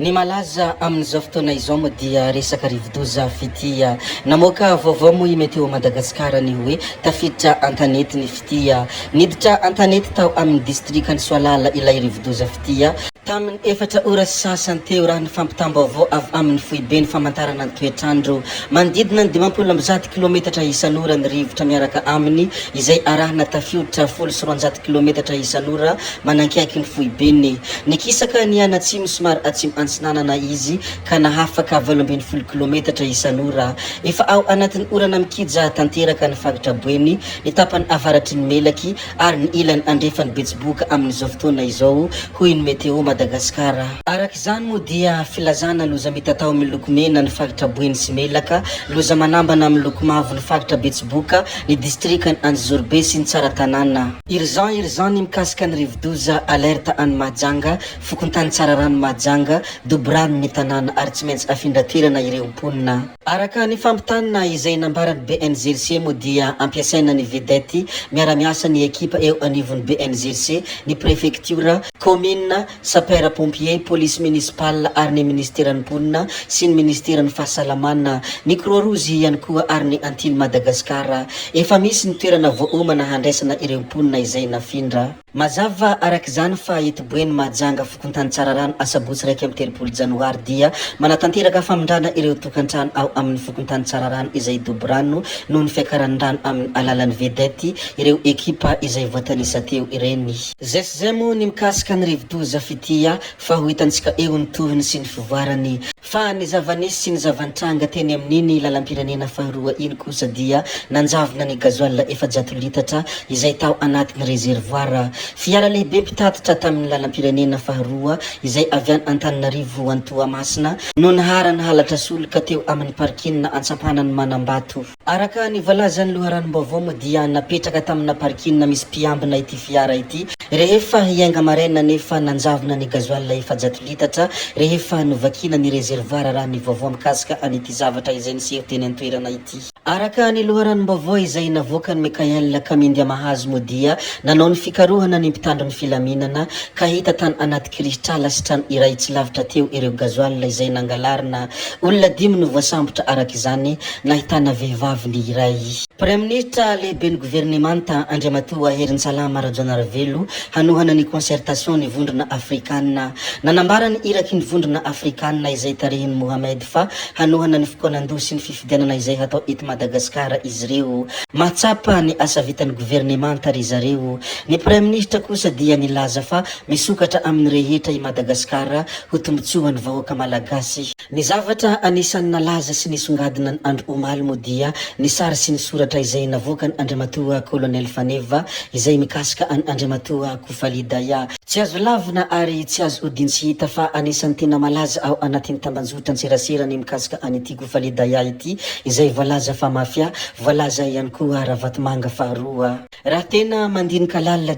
Ny malaza amin'izao fotoana izao moa dia resaka rivodoza fitia namoaka vaovao moa meteo Madagasikara ny hoe tafiditra antanety ny fitia niditra antanety tao amin'ny distrikany Soalala ilay rivodoza fitia tamin'ny 4 ora sasany teo raha ny fampitam-baovao avy amin'ny foibe ny famantarana ny toetrandro manodidina ny 270 kilometatra isan'ora ny rivotra miaraka aminy izay arahana tafiditra 100 kilometatra isan'ora manankaiky ny foibeny nikisaka ny anatsimo somary atsimo antsinanana izy ka nahafaka 80 kilometatra isan'ora efa ao anatin'ny orana mikija tanteraka ny fagatra boeny ny tapany avaratry ny melaky ary ny ilany andrefany betsiboka amin'izao fotoana izao hoy ny meteo Madagasikara. Araka izany moa dia filazana loza mitatao miloko mena ny fagatra boeny sy melaka, loza manambana miloko mavo ny fagatra betsiboka ny distrikany Anjorbe sy ny tsara tanàna. Urgent ny mikasika ny rivodoza alerte any Mahajanga, fokontany tsara rano Mahajanga, dobrano ny tanàna ary tsy maintsy afindra toerana ireo mponina. Araka ny fampitanana izay nambarany BNGRC moa dia ampiasaina ny vedety miara-miasa ny ekipa eo anivon'ny BNGRC, ny préfecture, commune, sapeur pompier, police municipale ary ny ministeran'ny mponina sy ny ministeran'ny fahasalamana, ny Croix Rouge ihany koa ary ny Antily Madagasikara. Efa misy ny toerana voaomana handraisana ireo mponina izay nafindra. Mazava araka izany fa eto boeny Mahajanga fokontany tsara rano asabotsy 1 janoary dia manatanteraka famindrana ireo tokantrano ao amin'ny fokontany tsara rano izay dobrano noho ny fiakaran-drano amin'ny alalan'ny vedety ireo ekipa izay voatanisa teo ireny. Zay moa ny mikasika ny rivodoza fitia fa ho hitantsika eo ny tohiny sy ny fivoarany fa ny zavanisy sy ny zavantranga teny amin'iny lalam-pirenena faharoa iny kosa dia nanjavona ny gazoil 400 litatra izay tao anatin'ny reservoir. Fiara lehibe mpitatitra tamin'ny lalam-pirenena faharoa izay avy any Antananarivo Toamasina no naharana halatra solika teo amin'ny parkina antsampanany Manambato. Araka ny voalazan'ny loharanom-baovao moa dia napetraka tamina parkina misy mpiambina ity fiara ity rehefa hiainga maraina nefa nanjavona ny gazoil 400 litatra rehefa novakina ny reservoir raha ny vaovao mikasika an'ity zavatra izay niseho teny an-toerana ity. Araka ny loharanom-baovao izay navoaka ny Mikael Kamindia Mahazo moa dia nanao ny fikarohana ny mpitandro ny filaminana ka hita tany anaty kristrala sy trano iray tsy lavitra teo ireo gazoil izay nangalarina. Olona 5 no voasambotra araka izany nahitana vehivavy ny iray. Premier ministre lehibe ny gouvernemanta Andriamatoa Herinsalama Rajaonarivelo hanohana ny concertation ny vondrona afrikanina. Nanambara ny iraky ny vondrona afrikanina izay tarehiny Mohamed fa hanohana ny fikonan-doha sy ny fifidianana izay hatao eto Madagasikara izy reo. Matsapa ny asa vitan'ny gouvernemanta ry zareo. Ny premier ministre kosa dia nilaza fa misokatra amin'ny rehetra i Madagasikara ho tombotsoan'ny vahoaka malagasy. Ny zavatra anisan'ny nalaza sy nisongadina ny andro omaly moa dia ny sary sy ny soratra izay navoaka ny Andriamatoa Colonel Faneva izay mikasika any Andriamatoa Koufali Daya. Tsy azo lavina ary tsy azo odintsy hita fa anisan'ny tena malaza ao anatin'ny tambanjotra antserasera ny mikasika an'ity Koufali Daya ity izay voalaza fa mafia, voalaza ihany koa Ravatomanga faharoa. Raha tena mandinika lalina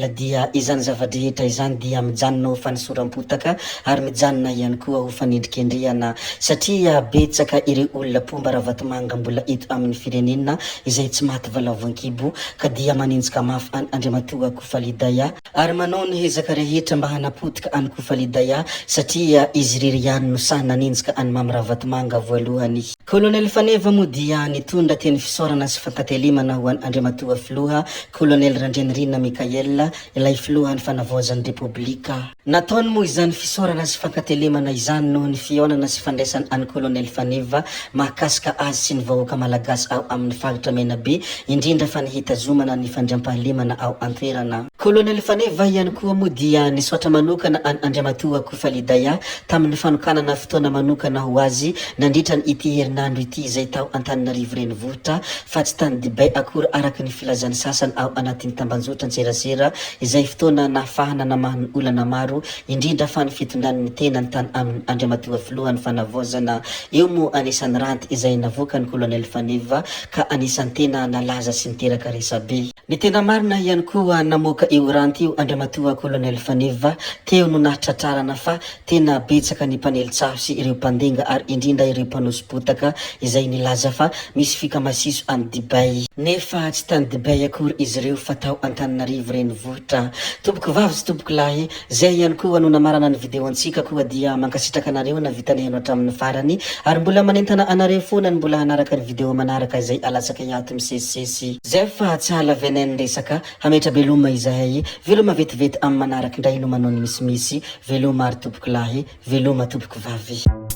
dia izany zavadrehetra izany dia mijanona ho fanisoram-potaka ary mijanona ihany koa ho fanindrikendriana satria betsaka ireo olona pomba Ravatomanga mbola eto amin'ny firenena izay tsy maty valavoan-kibo ka dia maninjika mafy any Andriamatoa Koufali Daya ary manao ny hezaka rehetra mba hanapotika any Koufali Daya satria izy rery ihany no sahy naninjika any mamy Ravatomanga voalohany. Colonel Faneva moa dia nitondra teny fisaorana sy fankatelemana ho any Andriamatoa filoha Colonel Randrianirina Mikael ilay filohan'ny fanavaozan'ny Repoblika. Nataony moa izany fisaorana sy fankatelemana izany noho ny fiaonana sy fandraisany any Colonel Faneva mahakasika azy sy ny vahoaka malagasy ao amin'ny fagatra Menabe indrindra fa nihitazomana ny fandriampahalemana ao an-toerana. Colonel Faneva ihany koa moa dia nisoatra manokana any Andriamatoa Koufali Daya tamin'ny fanokanana fotoana manokana ho azy nandritra ny ity herinandro ity izay tao Antananarivo renivohitra fa tsy tany dibay akory araka ny filazan'ny sasany ao anatin'ny tambanjotra antserasera izay fotoana nahafahana namahany olana maro indrindra fa ny fitondran'ny tena ny tany amin'ny Andriamatoa filohan'ny fanavaozana. Eo moa anisan'ny ranty izay navoaka ny Colonel Faneva ka anisan'ny tena nalaza sy niteraka resabe. Ny tena marina ihany koa namoaka eo ranty io Andriamatoa Colonel Faneva teo no nahatratrarana fa tena betsaka ny mpanelitsafo sy ireo mpandenga ary indrindra ireo mpanosy potaka resaka izay nilaza fa misy fikamasiso any Dubai nefa tsy tany Dubai akory izy ireo fa tao Antananarivo renivohitra. Tompoko vavy sy tompoko lahy, zay ihany koa no namarana ny video antsika koa dia mankasitraka anareo na vitanehano hatramin'ny farany ary mbola manentana anareo foana ny mbola hanaraka ny video manaraka izay alatsaka iato misesisesy zay fa tsy halavenen'ny resaka hametra veloma izahay veloma vetivety amin'ny manaraka indray no manao ny misimisy veloma ary tompoko lahy veloma tompoko vavy.